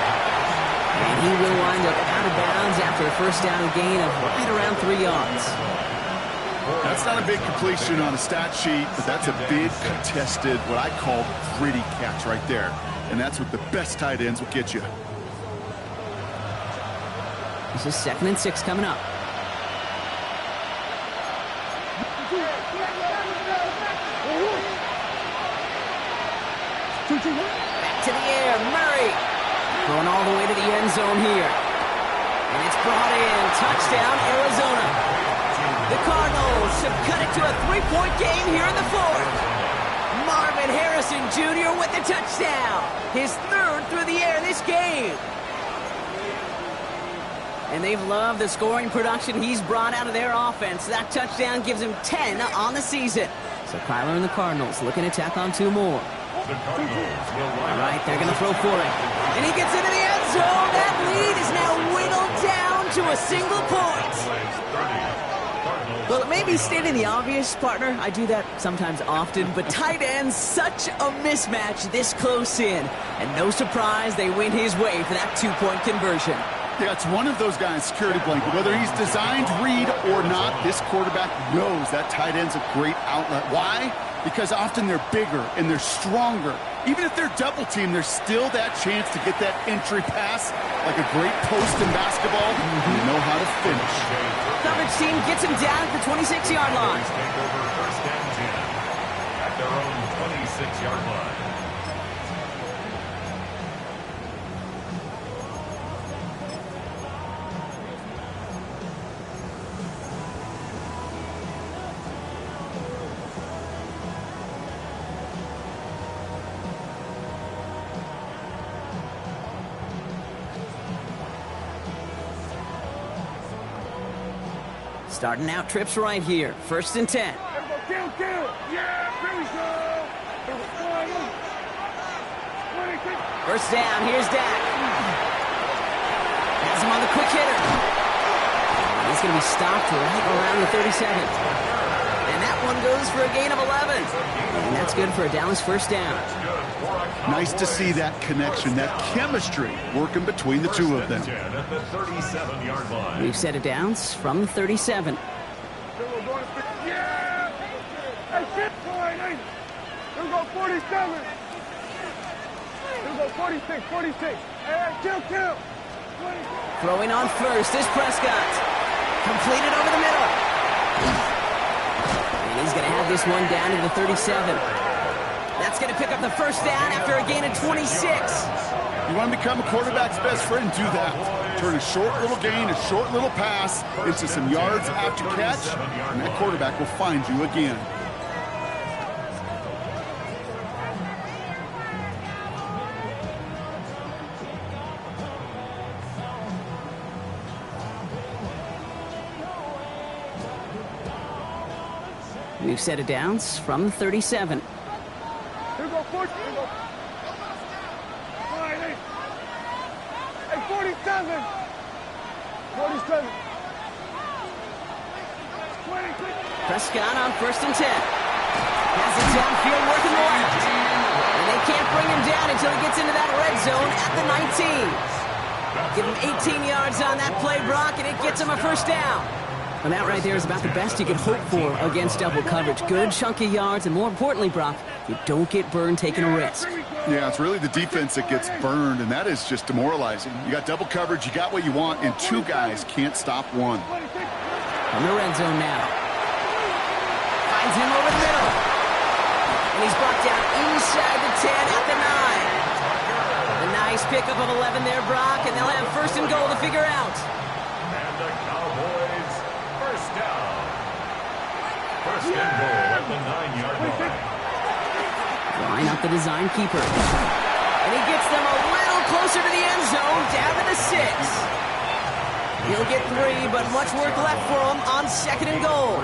Speaker 1: And he will wind up out of bounds after a first down gain of right around 3 yards.
Speaker 3: That's not a big completion on a stat sheet, but that's a big contested, what I call gritty catch right there. And that's what the best tight ends will get you.
Speaker 1: This is 2nd and 6 coming up. Back to the air, Murray. Going all the way to the end zone here. And it's brought in. Touchdown, Arizona. The Cardinals have cut it to a 3-point game here in the fourth. Marvin Harrison Jr. with the touchdown. His 3rd through the air this game. And they've loved the scoring production he's brought out of their offense. That touchdown gives him 10 on the season. So Kyler and the Cardinals looking to tack on 2 more. All right, they're going to throw for it. And he gets into the end zone. That lead is now whittled down to a single point. Well, it may be stating the obvious, partner. I do that sometimes often. But tight ends, such a mismatch this close in. And no surprise, they win his way for that 2-point conversion.
Speaker 3: Yeah, it's one of those guys' security blanket. Whether he's designed read or not, this quarterback knows that tight end's a great outlet. Why? Because often they're bigger and they're stronger. Even if they're double teamed, there's still that chance to get that entry pass, like a great post in basketball. You know how to finish.
Speaker 1: Coverage team gets him down at the 26-yard line.
Speaker 2: Take over first and 10 at their own 26-yard line.
Speaker 1: Starting out trips right here. 1st and 10.
Speaker 4: Kill. Yeah, finish go. 26.
Speaker 1: First down, here's Dak. Has him on the quick hitter. He's going to be stopped right around the 37. And that one goes for a gain of 11. And that's good for a Dallas first down.
Speaker 3: Nice to see that connection, that chemistry working between the two of them.
Speaker 2: At the 37-yard line.
Speaker 1: We've set it downs from the 37.
Speaker 4: Yeah. Hey, shit, boy. Here we go, 47. Here we go, 46. Hey, kill. 26.
Speaker 1: Throwing on first is Prescott. Completed over the middle. And he's going to have this one down to the 37. That's going to pick up the first down after a gain of 26.
Speaker 3: You want to become a quarterback's best friend, do that. Turn a short little gain, a short little pass into some yards after catch, and that quarterback will find you again.
Speaker 1: We've set it downs from the 37.
Speaker 4: Here we go, 40. Here we go. 47. 47. 26.
Speaker 1: Prescott on 1st and 10. Has it downfield working left. And they can't bring him down until he gets into that red zone at the 19. Give him 18 yards on that play, Brock, and it gets him a first down. And that right there is about the best you could hope for against double coverage. Good chunky yards, and more importantly, Brock, you don't get burned taking a risk.
Speaker 3: Yeah, it's really the defense that gets burned, and that is just demoralizing. You got double coverage, you got what you want, and two guys can't stop one.
Speaker 1: On the red zone now. Finds him over the middle. And he's brought down inside the 10 at the 9. A nice pickup of 11 there, Brock, and they'll have 1st and goal to figure out.
Speaker 2: And the Cowboys first down. 1st and goal at the 9-yard line.
Speaker 1: Line up the design keeper. And he gets them a little closer to the end zone, down to the 6. He'll get 3, but much work left for him on 2nd and goal.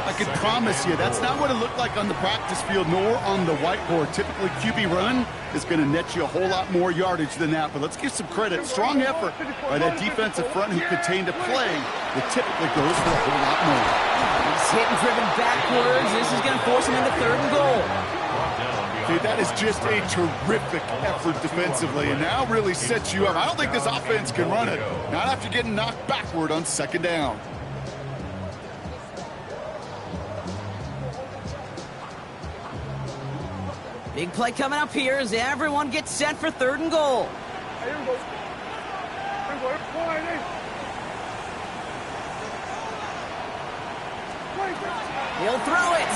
Speaker 3: I can promise you, that's not what it looked like on the practice field, nor on the whiteboard. Typically, QB run is going to net you a whole lot more yardage than that. But let's give some credit. Strong effort by that defensive front who contained a play that typically goes for a whole lot more.
Speaker 1: He's hit and driven backwards. This is going to force him into 3rd and goal.
Speaker 3: Dude, that is just a terrific effort defensively, and now really sets you up. I don't think this offense can run it, not after getting knocked backward on 2nd down.
Speaker 1: Big play coming up here as everyone gets set for 3rd and goal.
Speaker 4: Here we go. Here we go. 26.
Speaker 1: He'll throw it.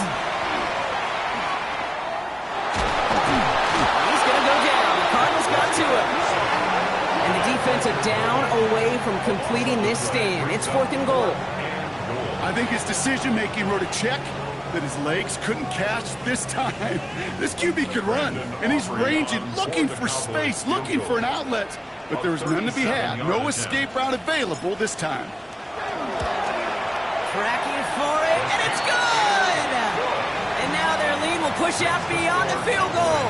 Speaker 1: He's going to go down. The Cardinals got to him. And the defense are down away from completing this stand. It's 4th and goal.
Speaker 3: I think his decision-making wrote a check that his legs couldn't catch this time. This QB could run, and he's ranging, looking for space, looking for an outlet. But there was none to be had. No escape route available this time.
Speaker 1: Tracking for it, and it's good! And now their lead will push out beyond the field goal.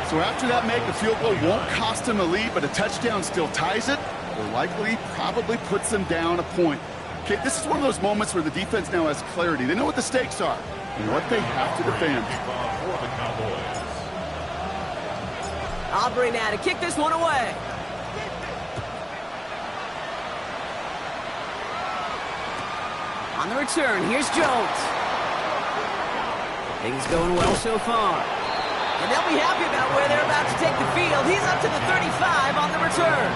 Speaker 3: So after that make, a field goal won't cost him a lead, but a touchdown still ties it, or likely probably puts them down a point. Okay, this is one of those moments where the defense now has clarity. They know what the stakes are and what they have to defend.
Speaker 1: Aubrey now to kick this one away. On the return, here's Jones. Things going well so far. And they'll be happy about where they're about to take the field. He's up to the 35 on the return.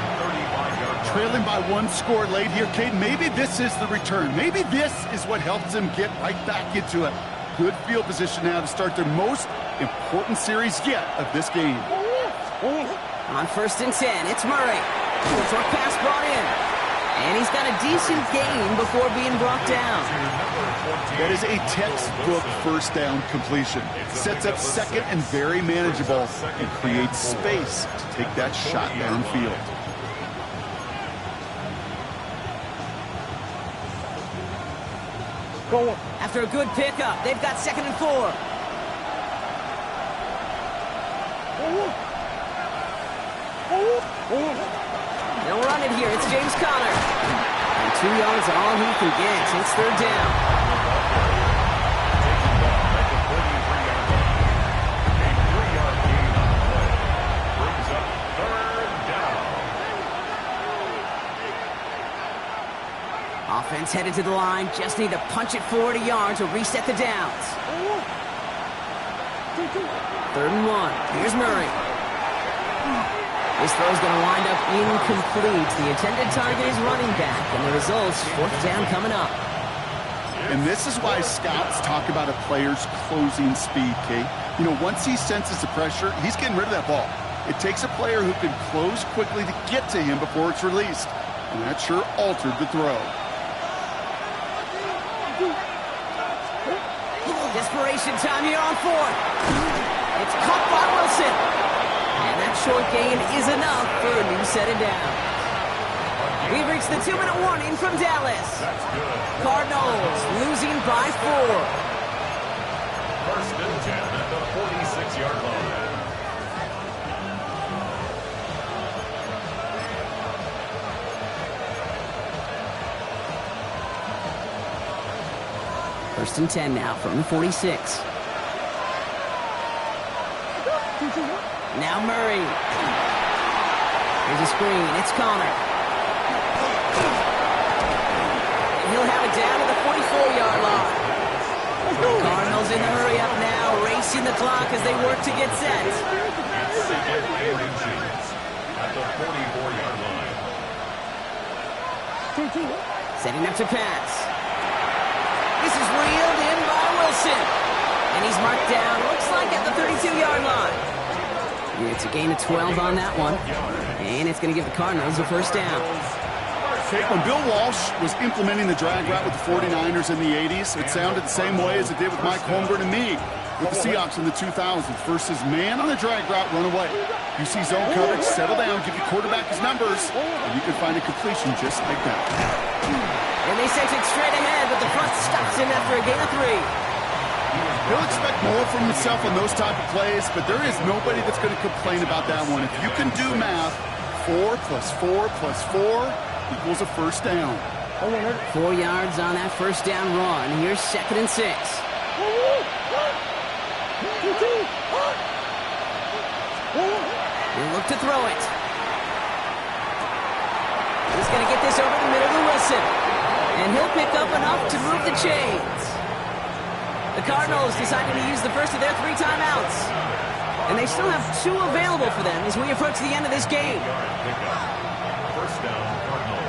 Speaker 3: Trailing by 1 score late here, Cade. Maybe this is the return. Maybe this is what helps them get right back into it. Good field position now to start their most important series yet of this game.
Speaker 1: On 1st and 10, it's Murray. Short pass brought in. And he's got a decent gain before being brought down.
Speaker 3: That is a textbook first down completion. Sets up 2nd and very manageable and creates space to take that shot downfield.
Speaker 4: Go on.
Speaker 1: After a good pickup, they've got 2nd and 4. They'll run it here. It's James Conner. And 2 yards are all he can get. It's 3rd down. Offense headed to the line. Just need to punch it forward a yard to reset the downs. 3rd and 1. Here's Murray. This throw's going to wind up incomplete. The intended target is running back, and the result's 4th down coming up.
Speaker 3: And this is why scouts talk about a player's closing speed, Kate. You know, once he senses the pressure, he's getting rid of that ball. It takes a player who can close quickly to get to him before it's released. And that sure altered the throw.
Speaker 1: Desperation time here on 4th. It's caught by Wilson. And that short gain is enough for a new set of downs. We've reached the 2-minute warning from Dallas. Cardinals losing by 4.
Speaker 2: 1st and 10 at the 46-yard line.
Speaker 1: First and 10 now from the 46. Now Murray. Here's a screen. It's Conner. And he'll have it down to the 44-yard line. Cardinals in the hurry up now, racing the clock as they work to get set.
Speaker 2: It's 2nd and inches at the 44-yard line.
Speaker 1: Setting up to pass. This is reeled in by Wilson. And he's marked down, looks like at the 32-yard line. It's a gain of 12 on that one. And it's going to give the Cardinals a 1st down.
Speaker 3: When Bill Walsh was implementing the drag route with the 49ers in the 80s, it sounded the same way as it did with Mike Holmgren and me with the Seahawks in the 2000s. Versus man on the drag route, run away. You see zone coverage, settle down, give your quarterback his numbers, and you can find a completion just like that.
Speaker 1: And they sent it straight ahead, but the front stops him after a gain of 3.
Speaker 3: He'll expect more from himself on those type of plays, but there is nobody that's going to complain about that one. If you can do math, 4 plus 4 plus 4 equals a 1st down.
Speaker 1: 4 yards on that 1st down run. Here's 2nd and 6. He'll look to throw it. He's going to get this over the middle to Wilson. And he'll pick up enough to move the chains. The Cardinals decided to use the first of their 3 timeouts. And they still have 2 available for them as we approach the end of this game.
Speaker 2: 1st down, Cardinals.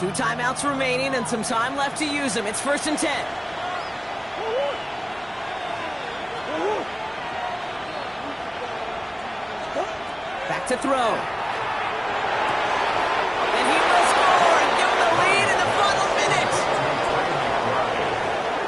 Speaker 1: Two timeouts remaining and some time left to use them. It's 1st and 10. Back to throw. And he will score and give them the lead in the final minute.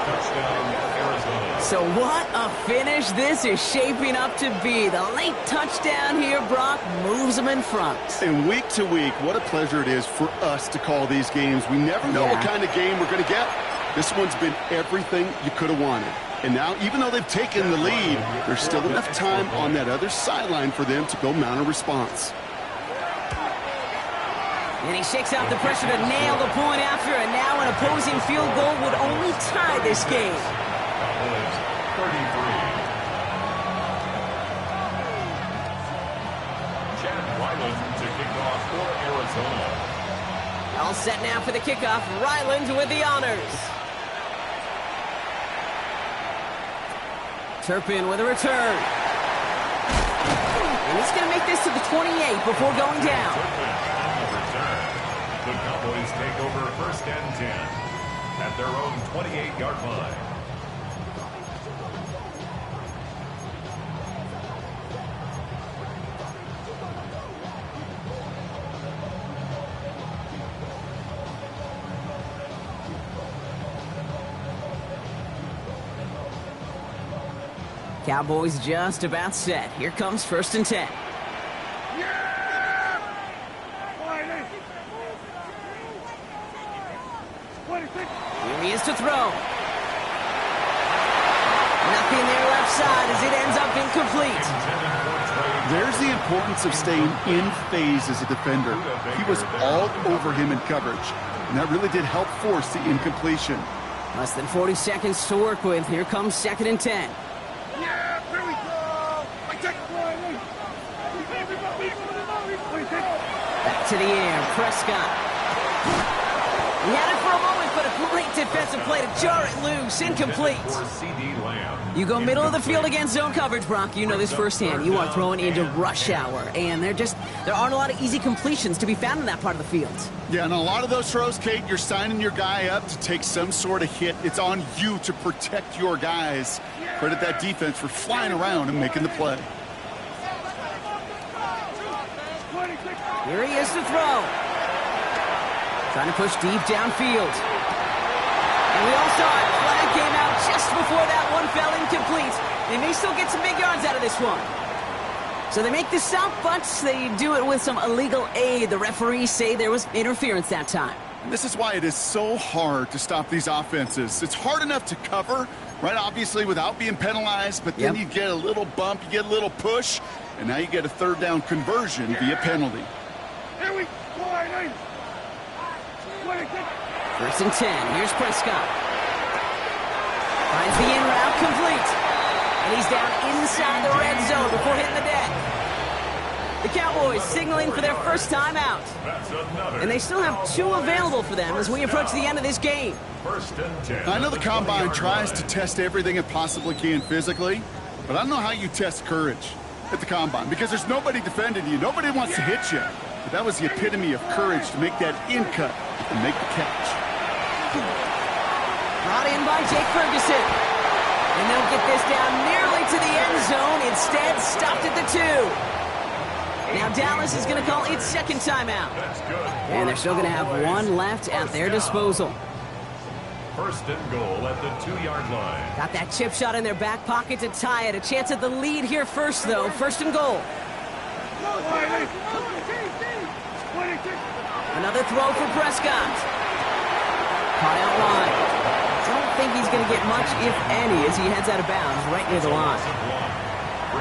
Speaker 2: Touchdown, Arizona.
Speaker 1: So what a finish this is shaping up to be. The late touchdown here, Brock, moves them in front.
Speaker 3: And week to week, what a pleasure it is for us to call these games. We never know what kind of game we're going to get. This one's been everything you could have wanted. And now, even though they've taken the lead, there's still enough time on that other sideline for them to go mount a response.
Speaker 1: And he shakes out the pressure to nail the point after, and now an opposing field goal would only tie this game.
Speaker 2: Cowboys, 33. Chad Ryland to kick off for Arizona.
Speaker 1: All set now for the kickoff. Ryland with the honors. Turpin with a return. And he's going to make this to the 28 before going down.
Speaker 2: The Cowboys take over 1st and 10 at their own 28-yard line.
Speaker 1: Cowboys just about set. Here comes 1st and 10. Here he is to throw. Nothing there left side as it ends up incomplete.
Speaker 3: There's the importance of staying in phase as a defender. He was all over him in coverage, and that really did help force the incompletion.
Speaker 1: Less than 40 seconds to work with. Here comes 2nd and 10.
Speaker 4: Yeah, here we go.
Speaker 1: Back to the air, Prescott. He had it for a moment, but a great defensive play to jar it loose. Incomplete. You go middle of the field against zone coverage, Brock. You know this firsthand. You are throwing into rush hour, and there aren't a lot of easy completions to be found in that part of the field.
Speaker 3: Yeah, and a lot of those throws, Kate, you're signing your guy up to take some sort of hit. It's on you to protect your guys. Credit that defense for flying around and making the play.
Speaker 1: Here he is to throw. Trying to push deep downfield. And we all saw it. Flag came out just before that one fell incomplete. They may still get some big yards out of this one. So they make the stop, but they do it with some illegal aid. The referees say there was interference that time.
Speaker 3: And this is why it is so hard to stop these offenses. It's hard enough to cover, right, obviously, without being penalized, but then you get a little bump, you get a little push, and now you get a 3rd down conversion via penalty.
Speaker 4: Here we go.
Speaker 1: 1st and 10. Here's Prescott. Finds the in route complete. And he's down inside the red zone before hitting the deck. The Cowboys signaling for their first time out. And they still have 2 available for them as we approach the end of this game.
Speaker 2: 1st and 10.
Speaker 3: I know the Combine tries to test everything it possibly can physically, but I don't know how you test courage at the Combine because there's nobody defending you. Nobody wants to hit you. But that was the epitome of courage to make that in cut and make the catch.
Speaker 1: Brought in by Jake Ferguson. And they'll get this down nearly to the end zone. Instead, stopped at the 2. Now Dallas is going to call its 2nd timeout. And they're still going to have 1 left at their disposal.
Speaker 2: 1st and goal at the 2-yard line.
Speaker 1: Got that chip shot in their back pocket to tie it. A chance at the lead here first, though. 1st and goal. Another throw for Prescott. Caught out wide. Don't think he's going to get much, if any, as he heads out of bounds right near the line.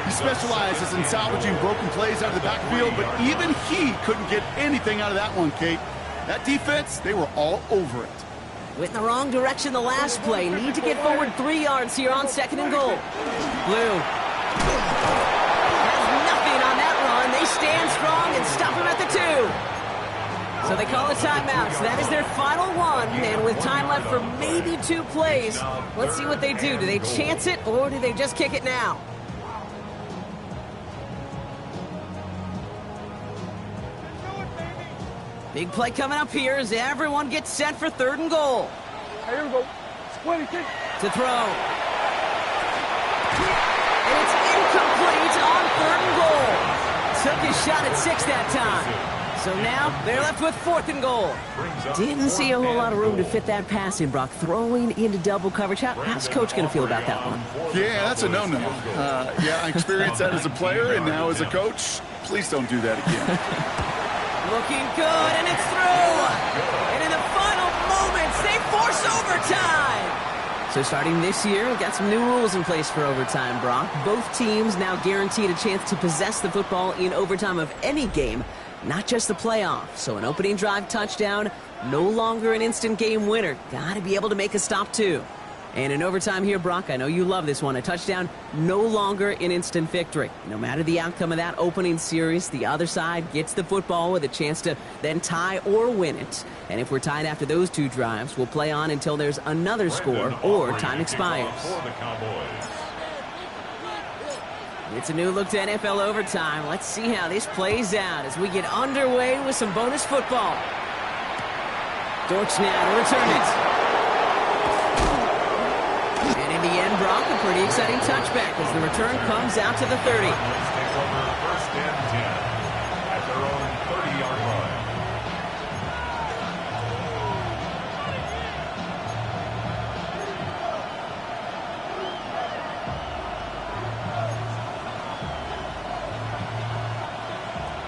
Speaker 3: He specializes in salvaging broken plays out of the backfield, but even he couldn't get anything out of that one, Kate. That defense, they were all over it.
Speaker 1: Went in the wrong direction the last play. Need to get forward 3 yards here on 2nd and goal. Blue has nothing on that run. They stand strong and stop him at the 2. So they call a timeout. So that is their final one. And with time left for maybe 2 plays, let's see what they do. Do they chance it or do they just kick it now? Big play coming up here as everyone gets set for 3rd and goal.
Speaker 4: Hey, here we go. 26.
Speaker 1: To throw. And it's incomplete on 3rd and goal. Took his shot at 6 that time. So now they're left with 4th and goal. Didn't see a whole lot of room to fit that pass in, Brock. Throwing into double coverage. How's Coach going to feel about that one?
Speaker 3: Yeah, that's a no-no. Yeah, I experienced that as a player and now as a coach. Please don't do that again.
Speaker 1: Looking good, and it's through. And in the final moments, they force overtime. So starting this year, we've got some new rules in place for overtime, Brock. Both teams now guaranteed a chance to possess the football in overtime of any game, not just the playoffs. So an opening drive touchdown, no longer an instant game winner. Got to be able to make a stop, too. And in overtime here, Brock, I know you love this one. A touchdown, no longer an instant victory. No matter the outcome of that opening series, the other side gets the football with a chance to then tie or win it. And if we're tied after those 2 drives, we'll play on until there's another score or time expires. It's a new look to NFL overtime. Let's see how this plays out as we get underway with some bonus football. Dortch now to return it. And in the end, Brock, a pretty exciting touchback as the return comes out to the 30.
Speaker 2: Let's take over 1st and 10 at their own 30-yard line.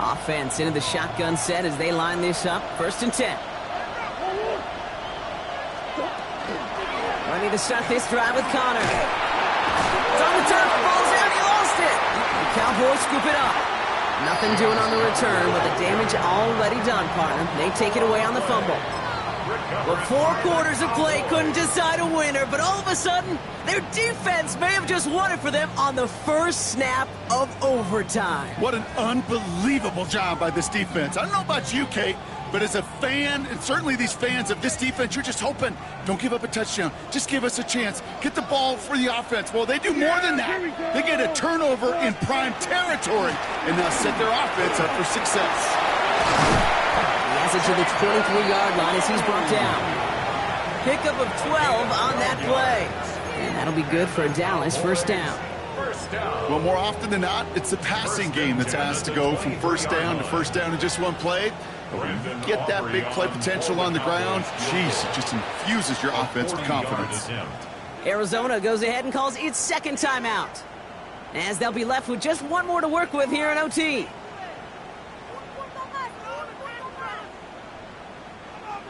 Speaker 1: Offense into the shotgun set as they line this up. 1st and 10. Ready to start this drive with Connor. It's on the turf, ball's out, he lost it. The Cowboys scoop it up. Nothing doing on the return, but the damage already done, partner. They take it away on the fumble. Well, 4 quarters of play couldn't decide a winner, but all of a sudden, their defense may have just won it for them on the first snap of overtime.
Speaker 3: What an unbelievable job by this defense. I don't know about you, Kate, but as a fan, and certainly these fans of this defense, you're just hoping, don't give up a touchdown. Just give us a chance. Get the ball for the offense. Well, they do more than that. They get a turnover in prime territory and now set their offense up for success.
Speaker 1: He has it to the 23-yard line as he's brought down. Pickup of 12 on that play. And that'll be good for Dallas. 1st down.
Speaker 3: Well, more often than not, it's the passing game that's asked to go from 1st down to 1st down in just one play. But when you get that big play potential on the ground, geez, it just infuses your offense with confidence.
Speaker 1: Arizona goes ahead and calls its 2nd timeout, as they'll be left with just one more to work with here in OT.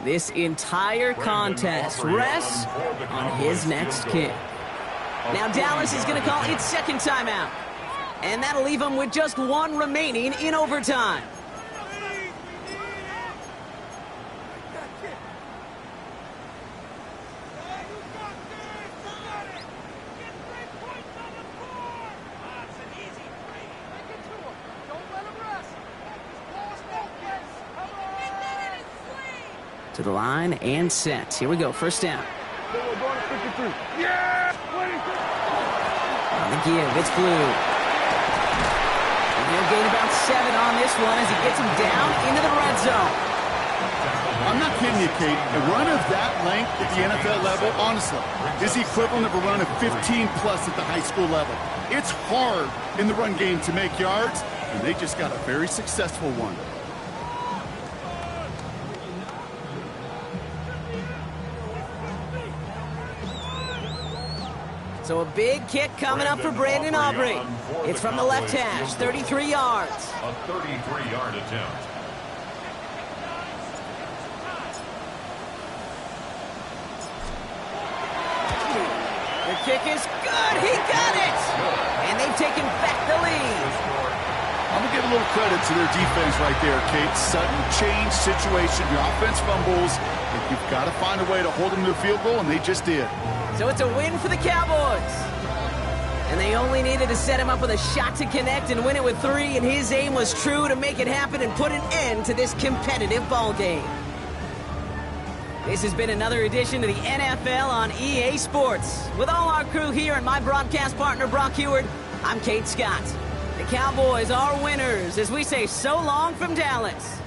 Speaker 1: This entire contest rests on his next kick. Now Dallas is going to call its 2nd timeout, and that'll leave them with just one remaining in overtime. To the line and set. Here we go. 1st down. On the give, it's Blue. And he'll gain about 7 on this one as he gets him down into the red zone.
Speaker 3: I'm not kidding you, Kate. A run of that length at the NFL level, honestly, is the equivalent of a run of 15-plus at the high school level. It's hard in the run game to make yards, and they just got a very successful one.
Speaker 1: So a big kick coming up for Brandon Aubrey. It's from the left hash, 33 yards.
Speaker 2: A 33-yard attempt.
Speaker 1: The kick is good. He got it. And they've taken back the lead.
Speaker 3: I'm going to give a little credit to their defense right there, Kate. Sudden change situation. Your offense fumbles. And you've got to find a way to hold them to a field goal, and they just did.
Speaker 1: So it's a win for the Cowboys. And they only needed to set him up with a shot to connect and win it with 3, and his aim was true to make it happen and put an end to this competitive ball game. This has been another edition of the NFL on EA Sports. With all our crew here and my broadcast partner, Brock Heward, I'm Kate Scott. The Cowboys are winners as we say so long from Dallas.